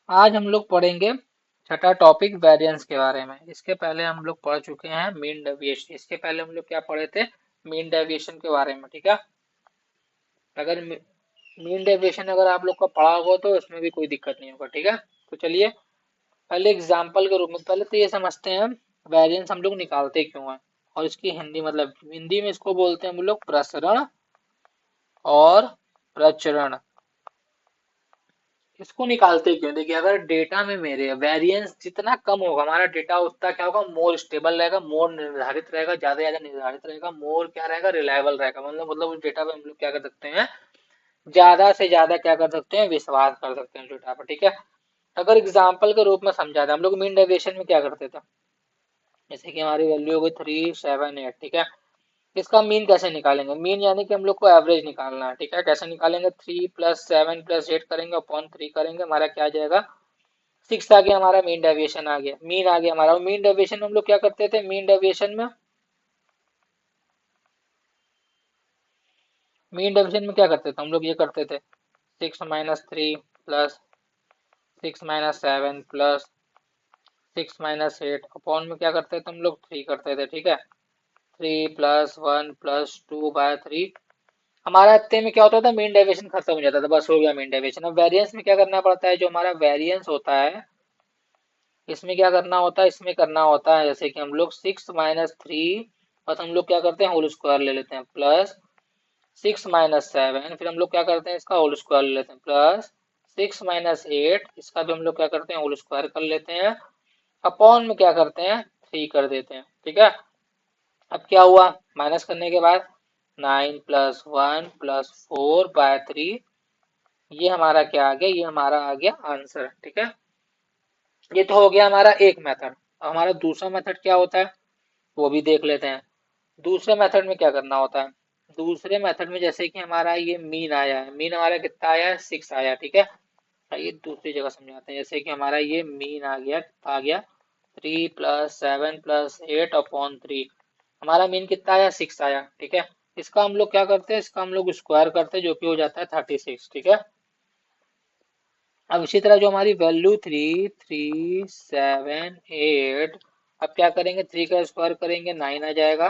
आज हम लोग पढ़ेंगे छठा टॉपिक वेरिएंस के बारे में। इसके पहले हम लोग पढ़ चुके हैं मीन डेविएशन। इसके पहले हम लोग क्या पढ़े थे? मीन डेविएशन के बारे में। ठीक है। अगर मीन डेविएशन अगर आप लोग का पढ़ा होगा तो इसमें भी कोई दिक्कत नहीं होगा। ठीक है। तो चलिए पहले एग्जाम्पल के रूप में पहले तो ये समझते हैं वेरिएंस हम लोग निकालते क्यों हैं, और इसकी हिंदी मतलब हिंदी में इसको बोलते हैं हम लोग प्रसरण और प्रचरण। इसको निकालते क्यों? देखिए अगर डेटा में मेरे वेरिएंस जितना कम होगा हमारा डेटा उतना क्या होगा, मोर स्टेबल रहेगा, मोर निर्धारित रहेगा, ज्यादा निर्धारित रहेगा, मोर क्या रहेगा, रिलायबल रहेगा। मतलब उस डेटा पे हम लोग क्या कर सकते हैं, ज्यादा से ज्यादा क्या कर सकते हैं, विश्वास कर सकते हैं डेटा पर। ठीक है। अगर एग्जाम्पल के रूप में समझाते हम लोग मीन डेविएशन में क्या करते थे, जैसे कि हमारी वैल्यू हो गई 378। ठीक है। इसका मीन कैसे निकालेंगे? मीन यानी कि हम लोग को एवरेज निकालना है। ठीक है। कैसे निकालेंगे? 3 + 7 + 8 करेंगे अपॉन 3 करेंगे, हमारा क्या आ जाएगा, 6 आ गया। हमारा मीन डेविएशन आ गया, मीन आ गया हमारा। मीन डेविएशन में हम लोग क्या करते थे? मीन डेविएशन में क्या करते थे हम लोग? ये करते थे 6 - 3 प्लस 6 - 7 प्लस 6 - 8 अपॉन में क्या करते थे हम लोग? 3 करते थे। ठीक है। 3 + 1 + 2/3। हमारा इतने में क्या होता था, मीन डेविएशन खत्म हो जाता था, बस हो गया मीन डेविएशन। अब वेरिएंस में क्या करना पड़ता है, जो हमारा वेरिएंस होता है इसमें क्या करना होता है, इसमें करना होता है जैसे कि हम लोग 6 - 3, बस हम लोग क्या करते हैं, होल स्क्वायर ले लेते हैं, प्लस 6 - 7, फिर हम लोग क्या करते हैं, इसका होल स्क्वायर ले लेते हैं, प्लस 6 - 8, इसका भी हम लोग क्या करते हैं, होल स्क्वायर कर लेते हैं, अपॉन में क्या करते हैं, 3 कर देते हैं। ठीक है। अब क्या हुआ, माइनस करने के बाद 9 + 1 + 4/3, ये हमारा क्या आ गया, ये हमारा आ गया आंसर। ठीक है। ये तो हो गया हमारा एक मेथड। अब हमारा दूसरा मेथड क्या होता है वो भी देख लेते हैं। दूसरे मेथड में क्या करना होता है, दूसरे मेथड में जैसे कि हमारा ये मीन आया है, मीन हमारा कितना आया है, 6 आया। ठीक है। ये दूसरी जगह समझाते हैं, जैसे कि हमारा ये मीन आ गया 3 + 7 + 8/3। हमारा मीन कितना आया, 6 आया। ठीक है। इसका हम लोग क्या करते हैं, इसका हम लोग स्क्वायर करते हैं, जो कि हो जाता है 36। ठीक है। अब इसी तरह जो हमारी वैल्यू 3 3 7 8, अब क्या करेंगे, 3 का स्क्वायर करेंगे 9 आ जाएगा,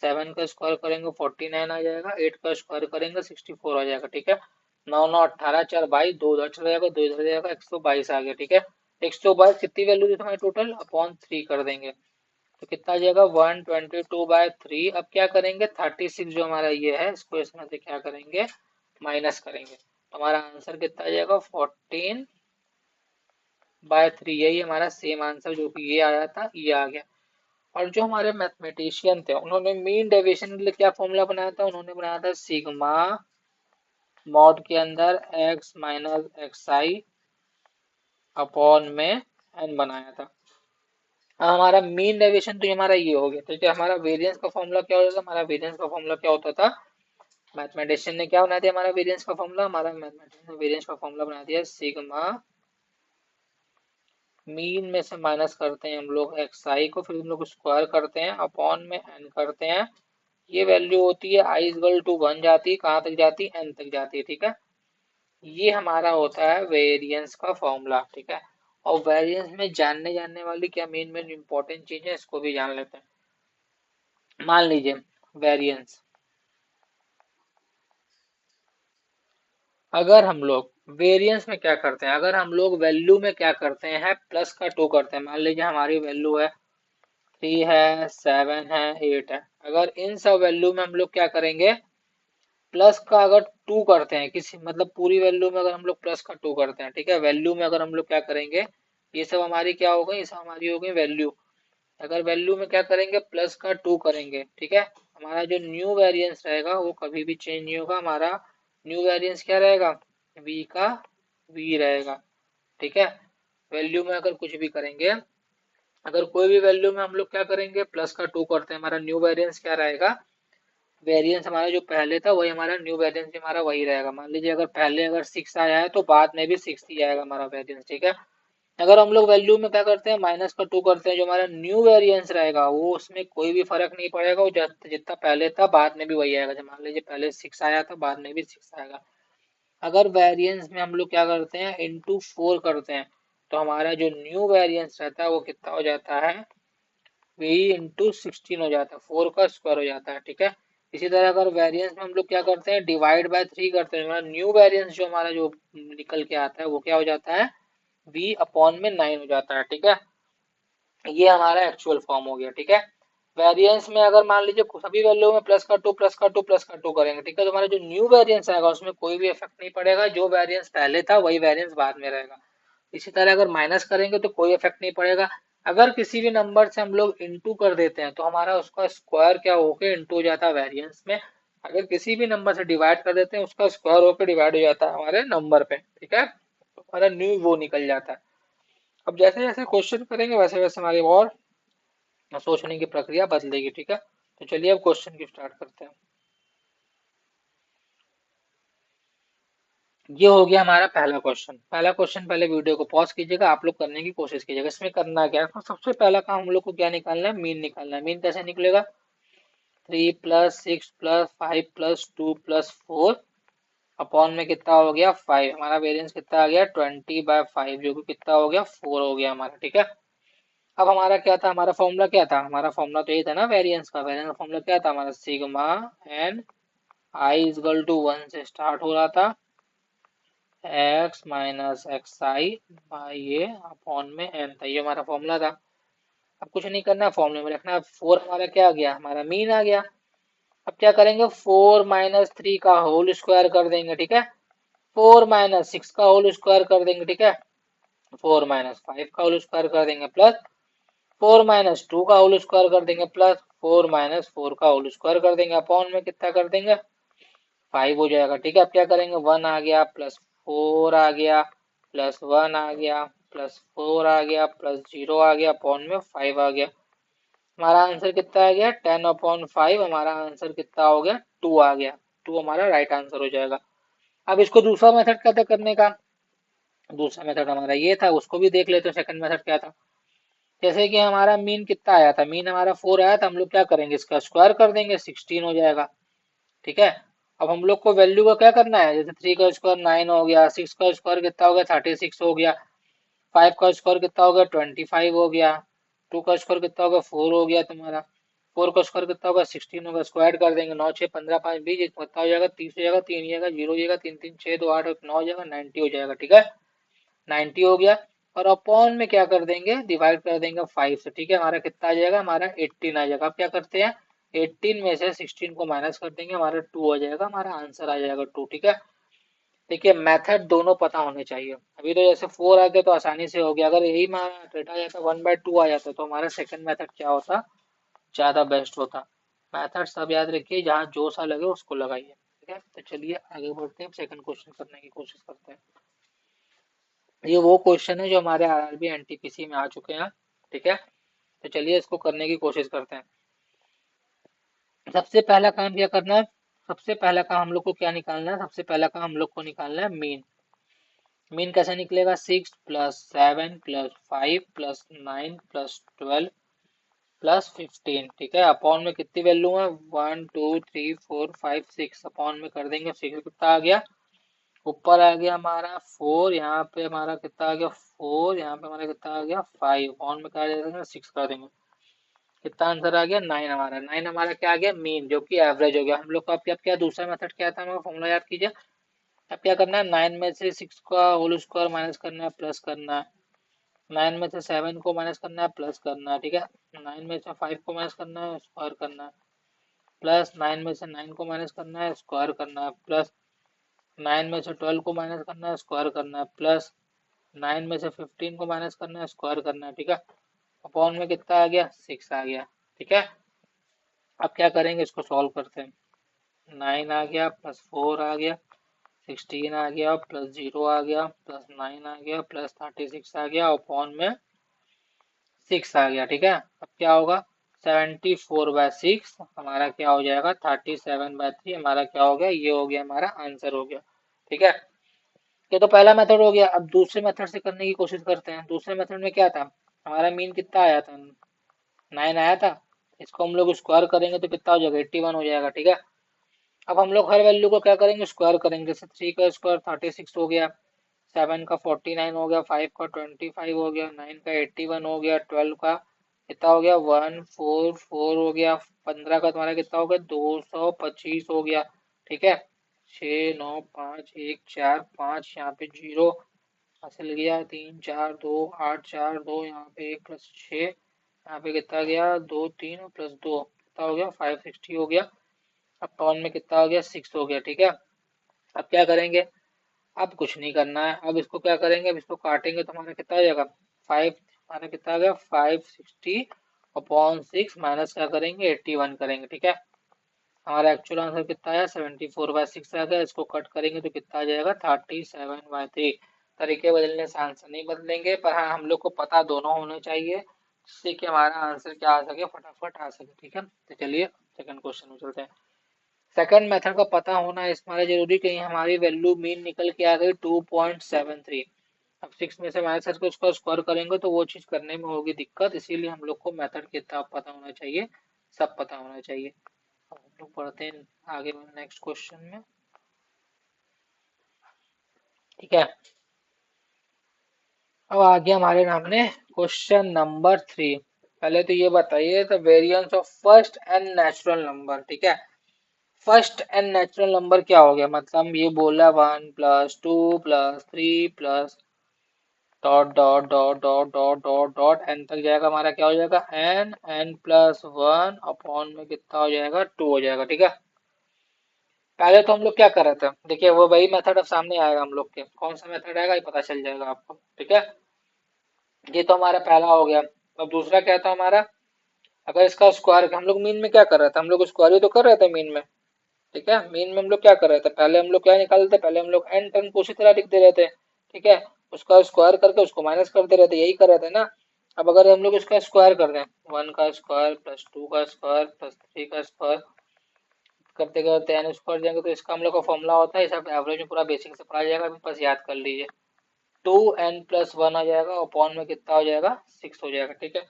7 का स्क्वायर करेंगे 49 आ जाएगा, 8 का स्क्वायर करेंगे 64 आ जाएगा। ठीक है। 9 9 18 4 22, दो उधर चला जाएगा, दो इधर जाएगा, 122 आ गया। ठीक है। 122 कितनी वैल्यू थी हमारी टोटल, अपॉन 3 कर देंगे तो कितना आ जाएगा, 122/3। अब क्या करेंगे, 36 जो हमारा ये है इसको इसमें से क्या करेंगे, माइनस करेंगे, तो हमारा आंसर कितना आ जाएगा, 14/3। यही हमारा सेम आंसर जो कि ये आया था, ये आ गया। और जो हमारे मैथमेटिशियन थे उन्होंने मीन डेविएशन के लिए क्या फॉर्मूला बनाया था, उन्होंने बनाया था सिग्मा मॉड के अंदर x - xi अपॉन में n बनाया था। अब हमारा मीन डेविएशन तो हमारा ये हो गया। ठीक है। हमारा वेरिएंस का फॉर्मूला क्या होता था, हमारा वेरिएंस का फॉर्मूला क्या होता था, मैथमेटिशियन ने क्या बना दिया हमारा वेरिएंस का फॉर्मूला, हमारा मैथमेटिशियन ने वेरिएंस का फॉर्मूला बना दिया सिग्मा मीन में से माइनस करते हैं हम लोग xi को, फिर हम लोग स्क्वायर करते हैं, अपॉन में n करते हैं। ये वैल्यू होती है i इक्वल टू 1 जाती है, कहाँ तक जाती है, n तक जाती है। ठीक है। ये हमारा होता है वेरिएंस का फॉर्मूला। ठीक है। और वेरिएंस में जानने जानने वाली क्या मेन मेन इंपॉर्टेंट चीज है, इसको भी जान लेते हैं। मान लीजिए वेरिएंस, अगर हम लोग वेरिएंस में क्या करते हैं, अगर हम लोग वैल्यू में क्या करते हैं, प्लस का 2 करते हैं। मान लीजिए हमारी वैल्यू है 3 है, 7 है, 8 है, अगर इन सब वैल्यू में हम लोग क्या करेंगे, प्लस का अगर 2 करते हैं, किसी मतलब पूरी वैल्यू में अगर हम लोग प्लस का 2 करते हैं, ठीक है, वैल्यू में अगर हम लोग क्या करेंगे, ये सब हमारी क्या हो गई, ये सब हमारी हो गई वैल्यू। अगर वैल्यू में क्या करेंगे, प्लस का 2 करेंगे, ठीक है, हमारा जो न्यू वेरिएंस रहेगा वो कभी भी चेंज नहीं होगा। हमारा न्यू वेरिएंस क्या रहेगा, v का v रहेगा। ठीक है। वैल्यू में अगर कुछ भी करेंगे, अगर कोई भी वैल्यू में हम लोग क्या करेंगे, प्लस का 2 करते हैं, हमारा न्यू वेरिएंस क्या रहेगा, वेरिएंस हमारा जो पहले था वही हमारा न्यू वेरिएंस भी हमारा वही रहेगा। मान लीजिए अगर पहले अगर 6 आया है तो बाद में भी 6 ही आएगा हमारा वेरिएंस। ठीक है। अगर हम लोग वैल्यू में क्या करते हैं, माइनस का 2 करते हैं, जो हमारा न्यू वेरिएंस रहेगा वो उसमें कोई भी फर्क नहीं पड़ेगा, वो जितना पहले था बाद में भी वही आएगा। जब मान लीजिए पहले 6 आया था बाद में भी 6 आएगा। अगर वेरिएंस में हम लोग क्या करते हैं, इंटू 4 करते हैं, तो हमारा जो न्यू वेरिएंस रहता है वो कितना हो जाता है, v इंटू 16 हो जाता है, 4 का स्क्वायर हो जाता है। ठीक है, इसी तरह अगर वेरिएंस में हम लोग क्या करते हैं, डिवाइड बाय 3 करते हैं, हमारा न्यू वेरिएंस जो हमारा जो निकल के आता है वो क्या हो जाता है, v अपॉन में 9 हो जाता है। ठीक है, ये हमारा एक्चुअल फॉर्म हो गया। ठीक है, वेरिएंस में अगर मान लीजिए सभी वैल्यू में प्लस का टू प्लस का टू प्लस का टू करेंगे, ठीक है, तो हमारा जो न्यू वेरिएंस आएगा उसमें कोई भी इफेक्ट नहीं पड़ेगा, जो वेरिएंस पहले था वही वेरिएंस बाद में रहेगा। इसी तरह अगर माइनस करेंगे तो कोई इफेक्ट नहीं पड़ेगा। अगर किसी भी नंबर से हम लोग इंटू कर देते हैं तो हमारा उसका स्क्वायर क्या होके इंटू हो जाता है वेरिएंस में। अगर किसी भी नंबर से डिवाइड कर देते हैं उसका स्क्वायर होकर डिवाइड हो जाता है हमारे नंबर पे। ठीक है, तो हमारा न्यू वो निकल जाता है। अब जैसे जैसे क्वेश्चन करेंगे वैसे वैसे हमारी और सोचने की प्रक्रिया बदलेगी। ठीक है, तो चलिए अब क्वेश्चन की स्टार्ट करते हैं। ये हो गया हमारा पहला क्वेश्चन। पहला क्वेश्चन पहले वीडियो को पॉज कीजिएगा, आप लोग करने की कोशिश कीजिएगा। इसमें करना क्या है, तो सबसे पहला काम हम लोग को क्या निकालना है, मीन निकालना है। मीन कैसे निकलेगा, 3 + 6 + 5 + 2 + 4 अपॉन में कितना हो गया 5। हमारा वेरिएंस कितना आ गया 20/5, जो कि कितना हो गया 4 हो गया हमारा। ठीक है, अब हमारा क्या था, हमारा फॉर्मूला क्या था, हमारा फॉर्मूला तो यही था ना वेरिएंस का। वेरिएंस का फॉर्मूला क्या था हमारा, sigma n i equal to 1 से स्टार्ट हो रहा था, x minus x i by a upon में n था। ये हमारा फॉर्मूला था। अब कुछ नहीं करना, फॉर्मूले में रखना। 4 हमारा क्या आ गया, हमारा मीन आ गया। अब क्या करेंगे, 4 - 3 का होल स्क्वायर कर देंगे। ठीक है, 4 - 6 का होल स्क्वायर कर देंगे। ठीक है, 4 - 5 का होल स्क्वायर कर देंगे, प्लस 4 - 2 का होल स्क्वायर कर देंगे, प्लस 4 - 4 का होल स्क्वायर कर देंगे, अपॉन में कितना कर देंगे 5 हो जाएगा। ठीक है, अब क्या करेंगे, 1 आ गया प्लस 4 आ गया प्लस 1 आ गया प्लस 4 आ गया प्लस 0 आ गया, अपॉन में 5 आ गया। हमारा आंसर कितना आ गया 10/5। हमारा आंसर कितना हो गया 2 आ गया। 2 हमारा राइट आंसर हो जाएगा। अब इसको दूसरा मेथड क्या था करने का, दूसरा मेथड हमारा ये था, उसको भी देख लेते हैं सेकंड मेथड क्या था। जैसे कि हमारा मीन कितना आया था, मीन हमारा 4 आया था, हम लोग क्या करेंगे, इसका स्क्वायर कर देंगे, 16 हो जाएगा। ठीक है, अब हम लोग को वैल्यू का क्या करना है, जैसे 3 का स्क्वायर 9 हो गया, 6 का स्क्वायर कितना हो गया 36 हो गया, 5 का स्क्वायर कितना हो गया 25 हो गया, 2 का स्क्वायर कितना हो गया 4 हो गया तुम्हारा, 4 का स्क्वायर कितना होगा 16 होगा, स्क्वायर कर देंगे, 9 6 15 5 20 कितना हो जाएगा 30 हो जाएगा, 3 हो जाएगा 0 हो जाएगा, 3 3 6 2 8 9 हो जाएगा, 90 हो जाएगा। ठीक है, 90 हो गया। और अपॉन में क्या कर देंगे, डिवाइड कर देंगे 5 से। ठीक है, हमारा कितना आ जाएगा, हमारा 18 आ जाएगा। अब क्या करते हैं, 18 में से 16 को माइनस कर देंगे, हमारा 2 हो जाएगा, हमारा आंसर आ जाएगा 2। ठीक है, देखिए मेथड दोनों पता होने चाहिए। अभी तो जैसे 4 आ गया तो आसानी से हो गया, अगर यही हमारा डेटा आ जाता 1/2 आ जाता तो हमारा सेकंड मेथड क्या होता, ज्यादा बेस्ट होता। मेथड सब याद रखिए, जहाँ जो सा लगे उसको लगाइए। ठीक है, तो चलिए आगे बढ़ते हैं, सेकंड क्वेश्चन करने की कोशिश करते हैं। ये वो क्वेश्चन है जो हमारे आरआरबी एनटीपीसी में आ चुके हैं। ठीक है, तो चलिए इसको करने की कोशिश करते हैं। सबसे पहला काम क्या करना है, सबसे पहला काम हम लोग को क्या निकालना है, सबसे पहला काम हम लोग को निकालना है मीन। मीन कैसे निकलेगा, 6 + 7 + 5 + 9 + 12 + 15। ठीक है, अपॉन में कितनी वैल्यू है 1 2 3 4 5 6, अपॉन में कर देंगे 6 कितना आ गया, ऊपर आ गया हमारा 4, यहाँ पे हमारा कितना आ गया 4, यहाँ पे हमारा कितना आ गया 5, अपॉन में कर देंगे 6 कर देंगे, कितना आंसर आ गया 9। हमारा 9 हमारा क्या आ गया मीन, जो कि एवरेज हो गया। हम लोग का अब क्या क्या दूसरा मेथड क्या था, हमारा फॉर्मूला याद कीजिए। अब क्या करना है, 9 में से 6 का होल स्क्वायर माइनस करना है, प्लस करना है, 9 में से 7 को माइनस करना है, प्लस करना है। ठीक है, 9 में से 5 को माइनस करना है, स्क्वायर करना है, प्लस 9 में से 9 को माइनस करना है, स्क्वायर करना है, प्लस 9 में से 12 को माइनस करना है, स्क्वायर करना है, प्लस 9 में से 15 को माइनस करना है, स्क्वायर करना है। ठीक है, अपॉन में कितना आ गया 6 आ गया। ठीक है, अब क्या करेंगे, इसको सॉल्व करते हैं। 9 आ गया प्लस 4 आ गया, 16 आ गया प्लस 0 आ गया प्लस 9 आ गया प्लस 36 आ गया, अपॉन में 6 आ गया। ठीक है, अब क्या होगा 74/6 हमारा क्या हो जाएगा 37/3, हमारा क्या हो गया, ये हो गया हमारा आंसर हो गया। ठीक है, ये तो पहला मेथड हो गया। अब दूसरे मेथड से करने की कोशिश करते हैं। दूसरे मेथड में क्या था, हमारा मीन कितना आया था 9 आया था, इसको हम लोग स्क्वायर करेंगे तो कितना हो जाएगा 81 हो जाएगा। ठीक है, अब हम लोग हर वैल्यू को क्या करेंगे स्क्वायर करेंगे, जैसे 3 का स्क्वायर 36 हो गया, 7 का 49 हो गया, 5 का 25 हो गया, 9 का 81 हो गया, 12 का कितना हो गया 144 हो गया, 15 का तुम्हारा कितना हो गया 225 हो गया। ठीक है, 6 9 5 1 4 5 यहाँ पे जीरो हासिल गया, 3 4 2 8 4 2 यहाँ पे 1 + 6 यहाँ पे कितना गया 2 3 + 2 कितना हो गया 560 हो गया। अब टर्न में कितना हो गया 6 हो गया। ठीक है, अब क्या करेंगे, अब कुछ नहीं करना है, अब इसको क्या करेंगे, अब इसको काटेंगे तो हमारा कितना हो जाएगा 5, हमारा कितना आ गया 560/6 माइनस क्या करेंगे 81 करेंगे। ठीक है, हमारा एक्चुअल आंसर कितना आया 74/6 आ गया। इसको कट करेंगे तो कितना आ जाएगा 37/3। तरीके बदलने से आंसर नहीं बदलेंगे, पर हाँ हम लोग को पता दोनों होने चाहिए जिससे कि हमारा आंसर क्या आ सके, फटाफट आ सके। ठीक है, तो चलिए सेकंड क्वेश्चन में चलते हैं। सेकंड मेथड का पता होना इस हमारे जरूरी, कहीं हमारी वैल्यू मीन निकल के आ गई 2.73। अब 6 में से माइनस करके उसको स्क्वायर करेंगे तो वो चीज करने में होगी दिक्कत, इसीलिए हम लोग को मेथड कितना पता होना चाहिए, सब पता होना चाहिए। अब हम लोग पढ़ते हैं आगे नेक्स्ट क्वेश्चन में। ठीक है, अब आगे हमारे सामने क्वेश्चन नंबर 3। पहले तो ये बताइए the variance of first and natural number. ठीक है, फर्स्ट एंड नेचुरल नंबर क्या हो गया, मतलब ये बोला 1 + 2 + 3 + dot dot dot dot dot dot dot n तक जाएगा, हमारा क्या हो जाएगा n+1 में कितना हो जाएगा 2 हो जाएगा। ठीक है, पहले तो हम लोग क्या कर रहे थे, देखिए वो वही मेथड अब सामने आएगा हम लोग के, कौन सा मेथड आएगा ये पता चल जाएगा आपको। ठीक है, ये तो हमारा पहला हो गया। अब दूसरा क्या था हमारा, अगर इसका स्क्वायर, हम लोग मीन में क्या कर रहे थे, हम लोग स्क्वायर ही तो कर रहे थे मीन में। ठीक है, मीन में हम लोग क्या कर रहे थे, पहले हम लोग क्या निकाल रहे थे, पहले हम लोग एन टर्म को उसी तरह लिख दे रहे थे। ठीक है, उसका स्क्वायर करके उसको माइनस कर दे रहे थे, यही कर रहे थे ना। अब अगर हम लोग इसका स्क्वायर कर दें, 1 का स्क्वायर +2 का स्क्वायर +3 का स्क्वायर करते करते एन स्क्वायर जाएंगे तो इसका हम लोग का फॉर्मूला होता है, सब एवरेज में पूरा बेसिक से पढ़ा जाएगा, अभी बस याद कर लीजिए। 2n+1 आ जाएगा, अपॉन में कितना हो जाएगा 6 हो जाएगा। ठीक है,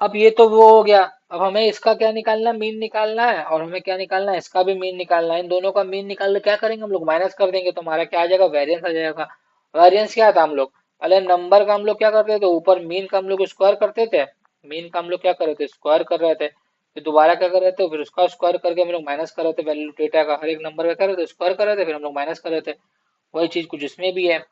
अब ये तो वो हो गया। अब हमें इसका क्या निकालना है, मीन निकालना है, और हमें क्या निकालना है, इसका भी मीन निकालना है। इन दोनों का मीन निकाल क्या करेंगे हम लोग, माइनस कर देंगे तो हमारा क्या आ जाएगा वेरिएंस आ जाएगा। वेरिएंस क्या था, हम लोग पहले नंबर का हम लोग क्या करते थे, ऊपर मीन का हम लोग स्क्वायर करते थे, मीन का हम लोग क्या कर रहे थे स्क्वायर कर रहे थे, फिर दोबारा क्या कर रहे थे, फिर उसका स्क्वायर करके हम लोग माइनस कर रहे थे, वैल्यू डेटा का हर एक नंबर का कर रहे थे स्क्वायर कर रहे थे, फिर हम लोग माइनस कर रहे थे। वही चीज कुछ इसमें भी है।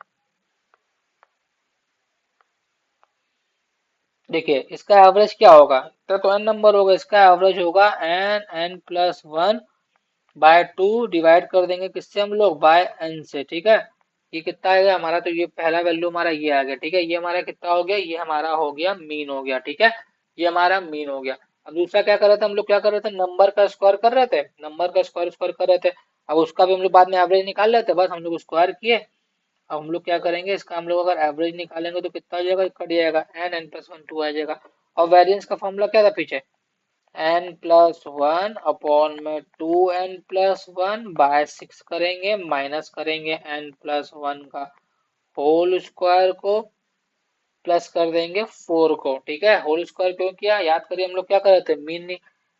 देखिए इसका एवरेज क्या होगा, तो एन नंबर होगा, इसका एवरेज होगा n+1/2 डिवाइड कर देंगे किससे हम लोग बाय n से। ठीक है, ये कितना आएगा हमारा, तो ये पहला वैल्यू हमारा ये आ गया। ठीक है, ये हमारा कितना हो गया, ये हमारा हो गया मीन हो गया। ठीक है, ये हमारा मीन हो गया। अब दूसरा क्या कर रहे थे हम लोग, क्या कर रहे थे नंबर का स्क्वायर कर रहे थे, नंबर का स्क्वायर स्क्वायर कर रहे थे। अब उसका भी हम लोग बाद में एवरेज निकाल लेते, बस हम लोग स्क्वायर किए। अब हम लोग क्या करेंगे, इसका हम लोग अगर एवरेज निकालेंगे तो कितना आ जाएगा, कट जाएगा n+1 2 आ जाएगा। और वेरिएंस का फॉर्मूला क्या था पीछे, n+1/2n+1/6 करेंगे, माइनस करेंगे n+1 का होल स्क्वायर को, प्लस कर देंगे 4 को। ठीक है, होल स्क्वायर क्यों किया, याद करिए हम लोग क्या कर रहे थे,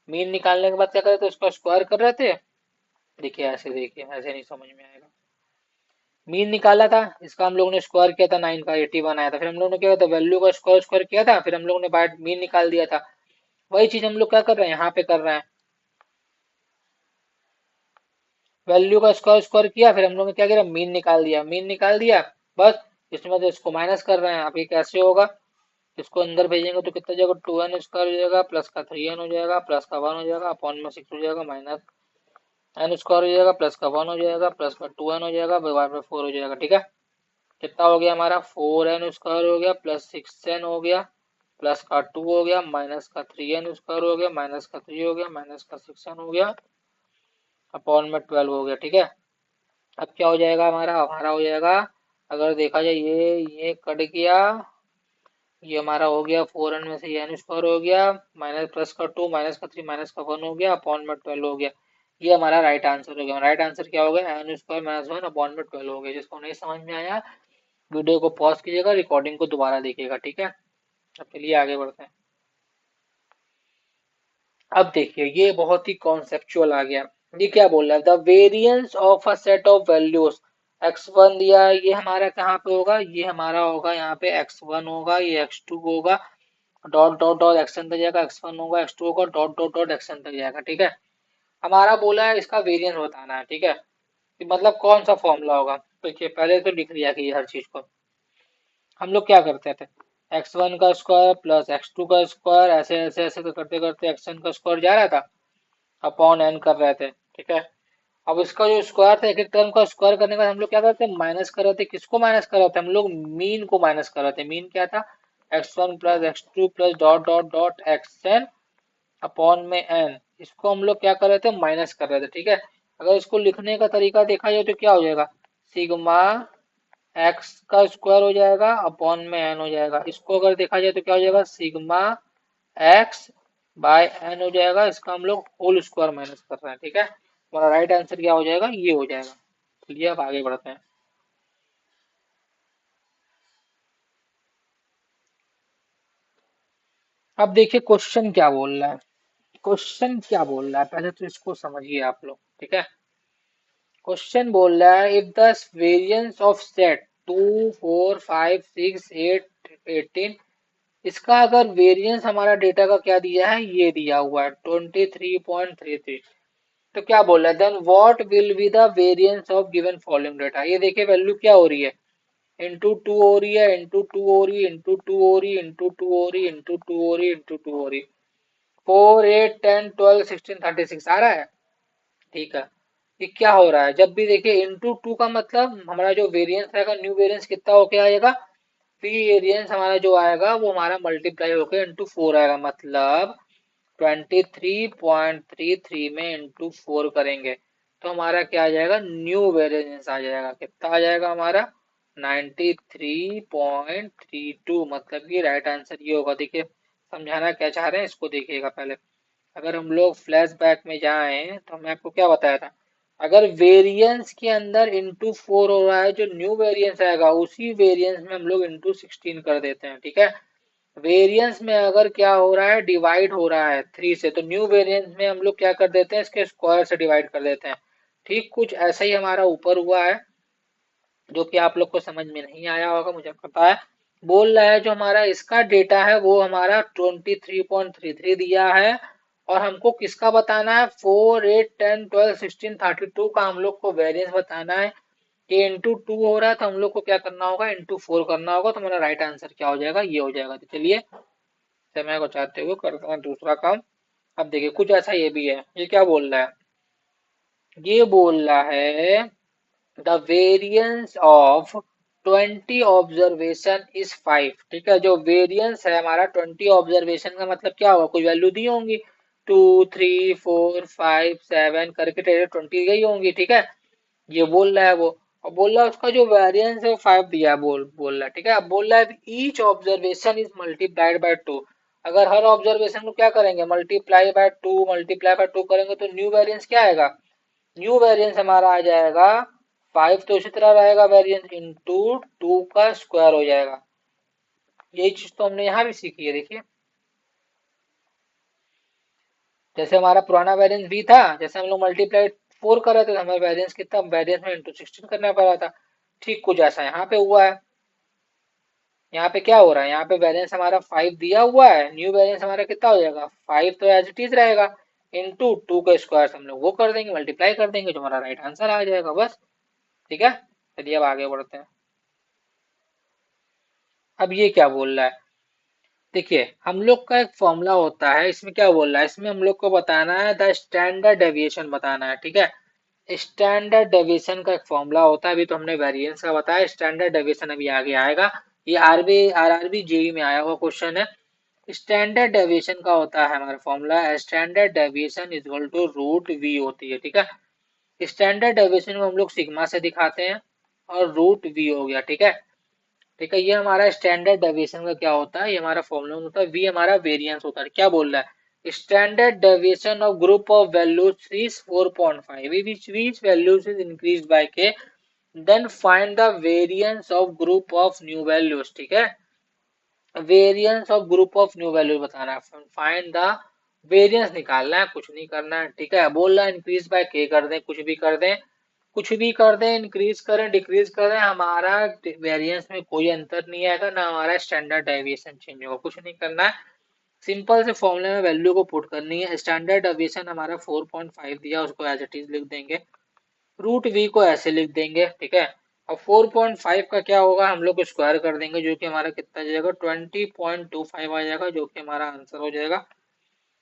मीन निकालने के बाद क्या कर रहे थे, उसका स्क्वायर कर रहे थे। देखिए ऐसे नहीं समझ में आएगा। मीन निकाला था, इसका हम लोगों ने स्क्वायर किया था, 9 का 81 आया था, फिर हम लोगों ने क्या किया था वैल्यू का स्क्वायर स्क्वायर किया था, फिर हम लोगों ने बाहर मीन निकाल दिया था। वही चीज हम लोग क्या कर रहे हैं यहाँ पे कर रहे हैं, वैल्यू का स्क्वायर स्क्वायर किया, फिर हम लोग ने क्या किया मीन निकाल दिया, मीन निकाल दिया बस। इसमें तो इसको माइनस कर रहे हैं, अब ये कैसे होगा, इसको अंदर भेजेंगे तो कितना जाएगा 2n² हो जाएगा, प्लस का 3n हो जाएगा, प्लस का 1 हो जाएगा, अपॉन में 6 हो जाएगा, माइनस n² हो जाएगा, प्लस का 1 हो जाएगा, प्लस का 2n हो जाएगा, डिवाइड बाय 4 हो जाएगा। ठीक है, कितना हो गया हमारा 4n² हो गया, प्लस 6n हो गया, प्लस का 2 हो गया, माइनस का 3n² हो गया, माइनस का 3 हो गया, माइनस का 6n हो गया, अपॉन में 12 हो गया। ठीक है, अब क्या हो जाएगा हमारा, हमारा हो जाएगा, अगर देखा जाए ये कट गया, ये हमारा हो गया 4n में से ये n² हो गया, माइनस प्लस का 2 माइनस का 3 माइनस का 1 हो गया, अपॉन में 12 हो गया। ये हमारा राइट आंसर हो गया। राइट आंसर क्या हो गया, n² - 1 अपॉन में 12 हो गया। जिसको नहीं समझ में आया वीडियो को पॉज कीजिएगा, रिकॉर्डिंग को दोबारा देखिएगा। ठीक है, अब चलिए आगे बढ़ते हैं। अब देखिए ये बहुत ही कॉन्सेप्चुअल आ गया। ये क्या बोल रहा है, the variance of a set of values x1 दिया, ये हमारा कहाँ पे होगा, ये हमारा होगा यहाँ पे x1 होगा, ये x2 होगा, डॉट डॉट डॉट एक्शन तक जाएगा, x1 होगा, x2 होगा, डॉट डॉट डॉट एक्शन तक जाएगा। ठीक है, हमारा बोला है इसका वेरिएंस बताना है। ठीक है, कि मतलब कौन सा फॉर्मूला होगा। देखिए पहले तो लिख लिया कि ये हर चीज को हम लोग क्या करते थे, x1 का स्क्वायर प्लस x2 का स्क्वायर, ऐसे ऐसे ऐसे तो करते करते xn का स्क्वायर जा रहा था, अपॉन n कर रहे थे। ठीक है, अब इसका जो स्क्वायर था, एक एक टर्म का स्क्वायर करने का हम लोग क्या करते हैं, माइनस कर रहे थे। किसको माइनस कर रहे थे, हम लोग मीन को माइनस कर रहे थे। मीन क्या था, x1 plus x2 plus dot dot dot xn upon में n, इसको हम लोग क्या कर रहे थे, माइनस कर रहे थे। ठीक है, अगर इसको लिखने का तरीका देखा जाए तो क्या हो जाएगा, सिग्मा एक्स का स्क्वायर हो जाएगा अपॉन में एन हो जाएगा। इसको अगर देखा जाए तो क्या हो जाएगा, सिग्मा एक्स बाय एन हो जाएगा। इसका हम लोग होल स्क्वायर माइनस कर रहे हैं। ठीक है, हमारा राइट आंसर क्या हो जाएगा, ये हो जाएगा। चलिए अब आगे बढ़ते हैं। अब देखिए क्वेश्चन क्या बोल रहा है, क्वेश्चन क्या बोल रहा है पहले तो इसको समझिए आप लोग। ठीक है, क्वेश्चन बोल रहा है if the variance of set 2 4 5 6 8 18, इसका अगर वेरिएंस हमारा डेटा का क्या दिया है, ये दिया हुआ है 23.33, तो क्या बोल रहा है, then what will be the variance of given following data. ये देखिए वैल्यू क्या हो रही है, इंटू टू हो रही है, इंटू टू हो रही, इंटू टू हो रही, इंटू टू हो रही, इंटू टू हो रही, इंटू टू हो रही, 4 8 10 12 16 36 आ रहा है। ठीक है, ये क्या हो रहा है, जब भी देखिए इंटू टू का मतलब हमारा जो वेरिएंस रहेगा, न्यू वेरिएंस कितना होके आएगा, वेरिएंस हमारा जो आएगा वो हमारा मल्टीप्लाई होकर इंटू फोर आएगा। मतलब 23.33 में इंटू फोर करेंगे तो हमारा क्या आ जाएगा, न्यू वेरिएंस आ जाएगा। कितना आ जाएगा हमारा, 93.32। मतलब कि राइट आंसर ये होगा। देखिए समझाना क्या चाह रहे हैं इसको देखिएगा पहले। अगर हम लोग फ्लैश बैक में जाएं तो मैं आपको क्या बताया था, अगर वेरिएंस के अंदर इंटू फोर हो रहा है, जो न्यू वेरिएंस आएगा उसी वेरिएंस में हम लोग इंटू 16 कर देते हैं। ठीक है, वेरिएंस में अगर क्या हो रहा है, डिवाइड हो रहा है थ्री से, तो न्यू वेरिएंस में हम लोग क्या कर देते हैं, इसके स्क्वायर से डिवाइड कर देते हैं। ठीक कुछ ऐसा ही हमारा ऊपर हुआ है, जो कि आप लोग को समझ में नहीं आया होगा मुझे पता है। बोल रहा है जो हमारा इसका डेटा है वो हमारा 23.33 दिया है, और हमको किसका बताना है, 4 8 10 12 16 32 का हम लोग को वेरिएंस बताना है। ये इंटू टू हो रहा है तो हम लोग को क्या करना होगा, इंटू फोर करना होगा। तो हमारा राइट आंसर क्या हो जाएगा, ये हो जाएगा। तो चलिए समय को चाहते हुए करते हैं दूसरा काम। अब देखिए कुछ ऐसा ये भी है, ये क्या बोल रहा है, ये बोल रहा है the variance of 20 observation is 5। ठीक है, जो वेरिएंस है हमारा 20 ऑब्जर्वेशन का मतलब क्या होगा, कोई वैल्यू दी होंगी, 2 3 4 5 7 करके 20 गई होंगी। ठीक है, ये बोल रहा है वो, और बोल रहा है उसका जो वेरिएंस है वो 5 दिया है, बोल रहा है। ठीक है, अब बोल रहा है each observation is multiplied by 2। अगर हर ऑब्जर्वेशन को क्या करेंगे, मल्टीप्लाई बाय टू करेंगे तो न्यू वेरिएंस क्या आएगा, न्यू वेरिएंस हमारा आ जाएगा 5। तो इसी तरह रहेगा वेरिएंस इंटू टू का स्क्वायर हो जाएगा। यही चीज तो हमने यहाँ भी सीखी है। देखिए जैसे हमारा पुराना वेरिएंस भी था, जैसे हम लोग मल्टीप्लाई फोर कर रहे थे तो हमें वेरिएंस कितना, वेरिएंस में इंटू 16 करना पड़ रहा था। ठीक कुछ ऐसा यहाँ पे हुआ है। यहाँ पे क्या हो रहा है, यहाँ पे बैलेंस हमारा 5 दिया हुआ है, न्यू बैलेंस हमारा कितना हो जाएगा, 5 तो एज इट इज रहेगा, इंटू टू का स्क्वायर हम लोग वो कर देंगे, मल्टीप्लाई कर देंगे, जो हमारा राइट आंसर आ जाएगा बस। ठीक है, चलिए अब आगे बढ़ते हैं। अब ये क्या बोल रहा है, देखिए हम लोग का एक फॉर्मूला होता है, इसमें क्या बोल रहा है, इसमें हम लोग को बताना है द स्टैंडर्ड डेविएशन बताना है। ठीक है, स्टैंडर्ड डेविएशन का एक फॉर्मूला होता है, अभी तो हमने वेरिएंस का बताया, स्टैंडर्ड डेविएशन अभी आगे आएगा। ये आरआरबी जेई में आया हुआ क्वेश्चन है। स्टैंडर्ड डेविएशन का होता है हमारा formula, standard deviation is equal to root v होती है। ठीक है, स्टैंडर्ड डेविएशन को हम लोग सिग्मा से दिखाते हैं, और रूट वी हो गया। ठीक है, ठीक है, ये हमारा स्टैंडर्ड डेविएशन का क्या होता है, ये हमारा फॉर्मूला होता है, वी हमारा वेरिएंस होता है। क्या बोल रहा है, standard deviation of group of values is 4.5 which values is increased by k, then find the variance of group of new values। ठीक है, variance of group of new value बताना है, फाइंड द वेरिएंस निकालना है, कुछ नहीं करना है। ठीक है, बोल रहा है इंक्रीज बाय के कर दें, कुछ भी कर दें, कुछ भी कर दें, इंक्रीज करें डिक्रीज करें, हमारा वेरिएंस में कोई अंतर नहीं आएगा, ना हमारा स्टैंडर्ड डेविएशन चेंज होगा। कुछ नहीं करना है, सिंपल से फॉर्मूले में वैल्यू को पुट करनी है। स्टैंडर्ड डेविएशन हमारा 4.5 दिया, उसको एज इट इज लिख देंगे। रूट वी को ऐसे लिख देंगे, ठीक है। अब 4.5 का क्या होगा, हम लोग स्क्वायर कर देंगे, जो कि हमारा कितना जाएगा 20.25 आ जाएगा, जो कि हमारा आंसर हो जाएगा।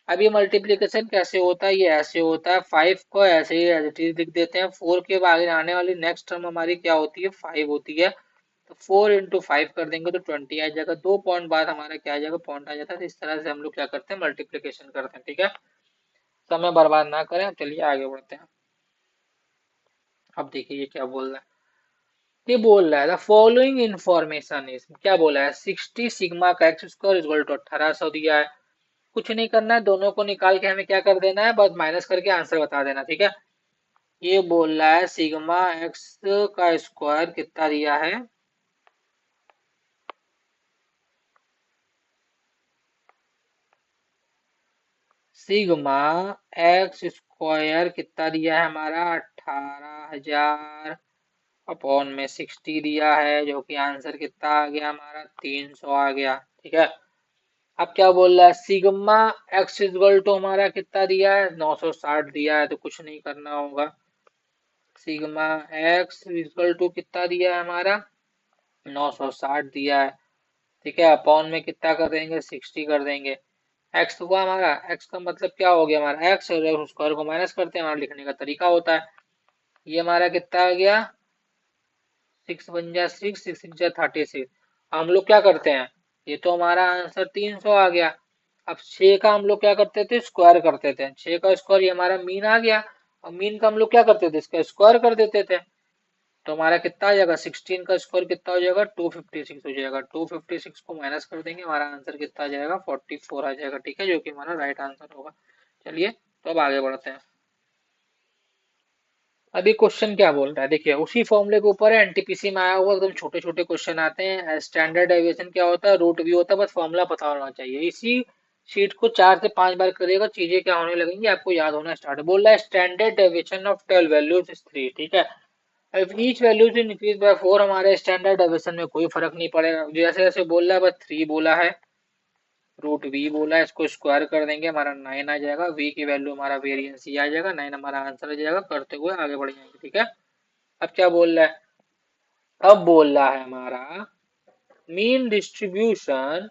अब ये मल्टीप्लीकेशन कैसे होता है, ये ऐसे होता है, 5 को ऐसे ही एज इट इज लिख देते हैं। 4 के आगे आने वाली नेक्स्ट टर्म हमारी क्या होती है, 5 होती है, तो 4 इंटू 5 कर देंगे तो 20 आ जाएगा। 2 पॉइंट बाद हमारा क्या आ जाएगा, पॉइंट आ जाता है। तो इस तरह से हम लोग क्या करते हैं, मल्टीप्लीकेशन करते हैं, ठीक है। समय बर्बाद ना करें, अब चलिए आगे बढ़ते हैं। अब देखिए ये क्या बोल रहा है, ये बोल रहा है द फॉलोइंग इंफॉर्मेशन इज, क्या बोला है, 60 सिग्मा का एक्स स्क्वायर इक्वल टू 1800 दिया है। कुछ नहीं करना है, दोनों को निकाल के हमें क्या कर देना है, बस माइनस करके आंसर बता देना, ठीक है। ये बोल रहा है सिग्मा एक्स का स्क्वायर कितना दिया है, सिग्मा एक्स स्क्वायर कितना दिया है हमारा 18,000 अपॉन में 60 दिया है, जो कि आंसर कितना आ गया हमारा 300 आ गया, ठीक है। अब क्या बोल रहा है, सिग्मा एक्स इक्वल टू हमारा कितना दिया है 960 दिया है, तो कुछ नहीं करना होगा। सिग्मा एक्स इक्वल टू कितना दिया है हमारा 960 दिया है, ठीक है। अपॉन में कितना कर देंगे 60 कर देंगे। एक्स हुआ हमारा, एक्स का मतलब क्या हो गया हमारा एक्स, और स्क्वायर को माइनस करते हैं, हमारा लिखने का तरीका होता है। ये हमारा कितना आ गया 6 बन जा 6, 6 जा 36। हम लोग क्या करते हैं, ये तो हमारा आंसर 300 आ गया। अब 6 का हम लोग क्या करते थे, स्क्वायर करते थे, 6 का स्क्वायर ये हमारा मीन आ गया। और मीन का हम लोग क्या करते थे, इसका स्क्वायर कर देते थे। तो हमारा कितना आ जाएगा, 16 का स्क्वायर कितना हो जाएगा 256 हो जाएगा। 256 को माइनस कर देंगे, हमारा आंसर कितना आ जाएगा 44 आ जाएगा, ठीक है, जो कि हमारा राइट आंसर होगा। चलिए तो अब आगे बढ़ते हैं। अभी क्वेश्चन क्या बोल रहा है, देखिए उसी फॉर्मूले के ऊपर है, एनटीपीसी में आया हुआ, एकदम छोटे छोटे क्वेश्चन आते हैं। स्टैंडर्ड डेविएशन क्या होता है, रूट भी होता है, बस फॉर्मूला पता होना चाहिए। इसी शीट को 4 से 5 बार करिएगा, चीजें क्या होने लगेंगी आपको याद होना स्टार्ट। बोल रहा है standard deviation of 12 values is 3, ठीक है। अब each value is increase by 4, हमारे स्टैंडर्ड डेविएशन में कोई फर्क नहीं पड़ेगा, जैसे जैसे बोल रहा है, बस 3 बोला है, रूट वी बोला है, इसको स्क्वायर कर देंगे, हमारा 9 आ जाएगा। वी की वैल्यू हमारा वेरिएंस ही आ जाएगा, 9 हमारा आंसर आ जाएगा। करते हुए आगे बढ़ जाएंगे, ठीक है। अब क्या बोल रहा है, अब बोल रहा है हमारा मीन डिस्ट्रीब्यूशन,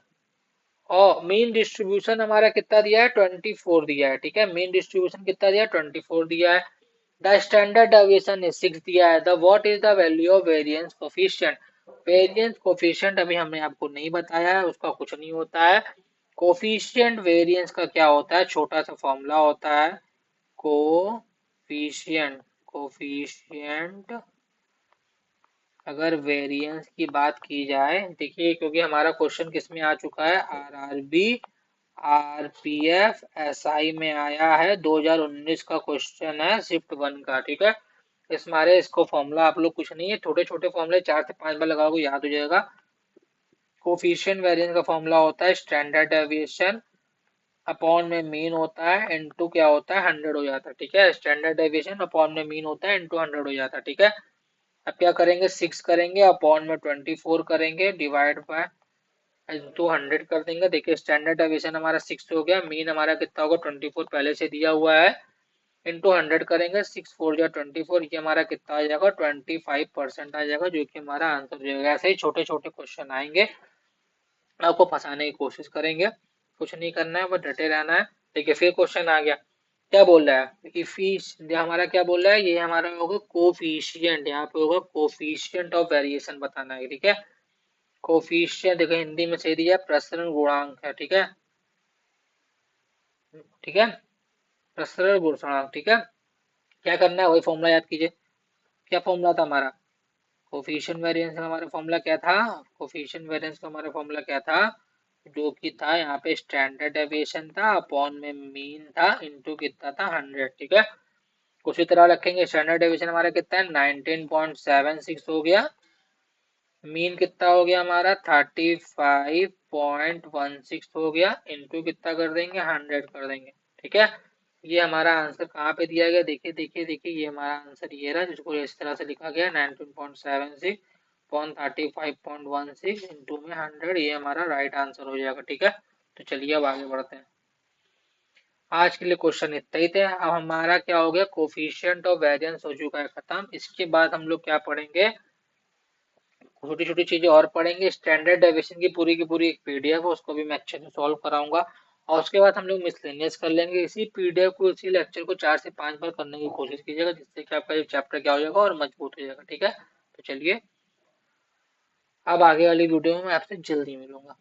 और मीन डिस्ट्रीब्यूशन हमारा कितना दिया है 24 दिया है, ठीक है। मीन डिस्ट्रीब्यूशन कितना दिया है 24 दिया है। द स्टैंडर्ड डेविएशन इज 6 दिया है। The what is the value of variance coefficient, variance coefficient अभी हमने आपको नहीं बताया है, उसका कुछ नहीं होता है। कोफिशिएंट वेरिएंस का क्या होता है, छोटा सा फॉर्मूला होता है, कोफिशिएंट, कोफिशिएंट अगर वेरिएंस की बात की जाए, देखिए क्योंकि हमारा क्वेश्चन किस में आ चुका है, आरआरबी आरपीएफ एसआई में आया है, 2019 का क्वेश्चन है, शिफ्ट 1 का, ठीक है। इस मारे इसको फॉर्मूला आप लोग कुछ नहीं है, छोटे छोटे फॉर्मूले 4 से 5 बार लगाओगे याद हो जाएगा। कोफिशिएंट वेरिएंस का फॉर्मूला होता है स्टैंडर्ड डेविएशन अपॉन में मीन होता है, इनटू क्या होता है 100 हो जाता है, ठीक है। स्टैंडर्ड डेविएशन अपॉन में मीन होता है, इनटू 100 हो जाता है, ठीक है। अब क्या करेंगे, 6 करेंगे अपॉन में 24 करेंगे, डिवाइड बाय इंटू 100 कर देंगे। देखिए स्टैंडर्ड डेविएशन हमारा 6 हो गया, मीन हमारा कितना होगा 24 पहले से दिया हुआ है, इंटू 100 करेंगे, 6 4 जा 24, ये हमारा कितना आ जाएगा 25% आ जाएगा, जो कि हमारा आंसर हो जाएगा। ऐसे ही छोटे छोटे क्वेश्चन आएंगे, आपको फंसाने की कोशिश करेंगे, कुछ नहीं करना है, बस डटे रहना है। देखिए फिर क्वेश्चन आ गया, क्या बोल रहा है, इफिश हमारा क्या बोल रहा है, ये हमारा होगा कोफिशिएंट, यहाँ पे होगा कोफिशिएंट ऑफ वेरिएशन बताना है, ठीक है। कोफिशिएंट देखो हिंदी में सही दिया प्रसरण गुणांक है, ठीक है, ठीक है, प्रसरण गुणांक, ठीक है। क्या करना है, वही फॉर्मूला याद कीजिए। क्या फॉर्मूला था हमारा, कोफिशिएंट वेरिएंस का हमारा फॉर्मूला क्या था, कोफिशिएंट वेरिएंस का हमारा फॉर्मूला क्या था, जो कि था यहाँ पे स्टैंडर्ड डेविएशन था अपॉन में मीन था, इनटू कितना था 100, ठीक है। उसी तरह रखेंगे, स्टैंडर्ड डेविएशन हमारा कितना है 19.76 हो गया, मीन कितना हो गया हमारा 35.16 हो गया, इनटू कितना कर देंगे 100 कर देंगे, ठीक है। ये हमारा आंसर कहाँ पे दिया गया, देखिए देखिए देखिए, ये हमारा आंसर ये रहा, जिसको इस तरह से लिखा गया 19.76 पॉन 35.16 इंटू में 100, ये हमारा राइट आंसर हो जाएगा। ठीक है, तो चलिए अब आगे बढ़ते हैं। आज के लिए क्वेश्चन इतना ही थे। अब हमारा क्या हो गया, कोफिशिएंट ऑफ वेरिएंस हो चुका है खत्म। इसके बाद हम लोग क्या पढ़ेंगे, छोटी छोटी चीजें और पढ़ेंगे। स्टैंडर्ड डेविएशन की पूरी एक पीडीएफ है, उसको भी मैं अच्छे से सॉल्व कराऊंगा। और उसके बाद हम लोग मिसलेनियस कर लेंगे। इसी पीडीएफ को, इसी लेक्चर को 4 से 5 बार करने की कोशिश कीजिएगा, जिससे कि आपका ये चैप्टर क्या हो जाएगा और मजबूत हो जाएगा। ठीक है, तो चलिए अब आगे वाली वीडियो में मैं आपसे जल्दी मिलूंगा।